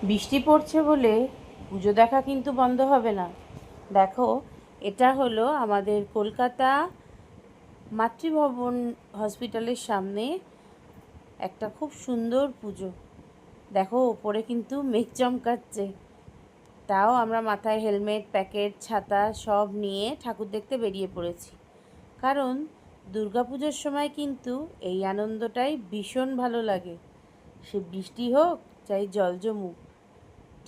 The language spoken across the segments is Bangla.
বৃষ্টি পড়ছে বলে পুজো দেখা কিন্তু বন্ধ হবে না। দেখো, এটা হলো আমাদের কলকাতা মাতৃভবন হসপিটালের সামনে একটা খুব সুন্দর পুজো। দেখো, ওপরে কিন্তু মেঘ চমকাচ্ছে। তাও আমরা মাথায় হেলমেট, প্যাকেট, ছাতা সব নিয়ে ঠাকুর দেখতে বেরিয়ে পড়েছি। কারণ দুর্গাপুজোর সময় কিন্তু এই আনন্দটাই ভীষণ ভালো লাগে। সে বৃষ্টি হোক চাই জল জমুক,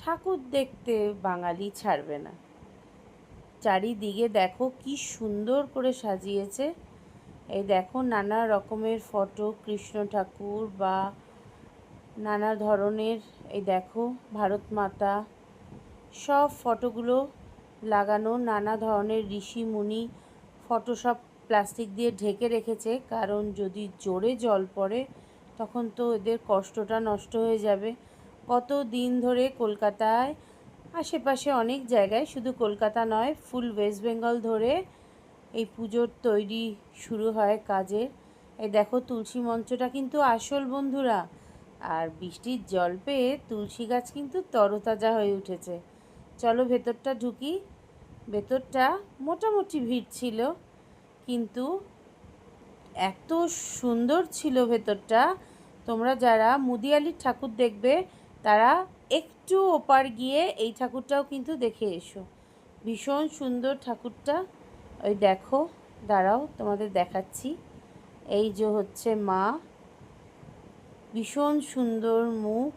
ঠাকুর দেখতে বাঙালি ছাড়বে না। চারিদিকে দেখো কি সুন্দর করে সাজিয়েছে। এই দেখো নানা রকমের ফটো, কৃষ্ণ ঠাকুর বা নানা ধরনের, এই দেখো ভারত মাতা, সব ফটোগুলো লাগানো। নানা ধরনের ঋষি মুনি ফটো সব প্লাস্টিক দিয়ে ঢেকে রেখেছে, কারণ যদি জোরে জল পড়ে তখন তো এদের কষ্টটা নষ্ট হয়ে যাবে। কত দিন ধরে কলকাতায় আশেপাশে অনেক জায়গায়, শুধু কলকাতা নয়, ফুল ওয়েস্ট বেঙ্গল ধরে এই পুজোর তৈরি শুরু হয় কাজের। এই দেখো তুলসী মঞ্চটা কিন্তু আসল বন্ধুরা। আর বৃষ্টির জল পেয়ে তুলসী গাছ কিন্তু তরতাজা হয়ে উঠেছে। চলো ভেতরটা ঢুকি। ভেতরটা মোটামুটি ভিড় ছিল, কিন্তু এত সুন্দর ছিল ভেতরটা। তোমরা যারা মুদিয়ালির ঠাকুর দেখবে তারা একটু ওপার গিয়ে এই ঠাকুরটাও কিন্তু দেখে এসো। ভীষণ সুন্দর ঠাকুরটা। ওই দেখো, দাঁড়াও তোমাদের দেখাচ্ছি। এই যে হচ্ছে মা, ভীষণ সুন্দর মুখ।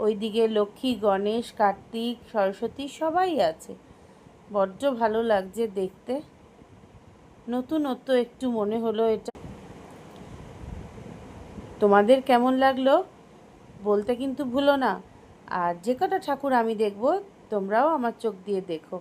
ওইদিকে লক্ষ্মী, গণেশ, কার্তিক, সরস্বতী সবাই আছে। বড্ড ভালো লাগছে দেখতে। নতুনত্ব একটু মনে হলো এটা। তোমাদের কেমন লাগলো বলতে কিন্তু ভুলো না। আর যে কটা ঠাকুর আমি দেখব তোমরাও আমার চোখ দিয়ে দেখো।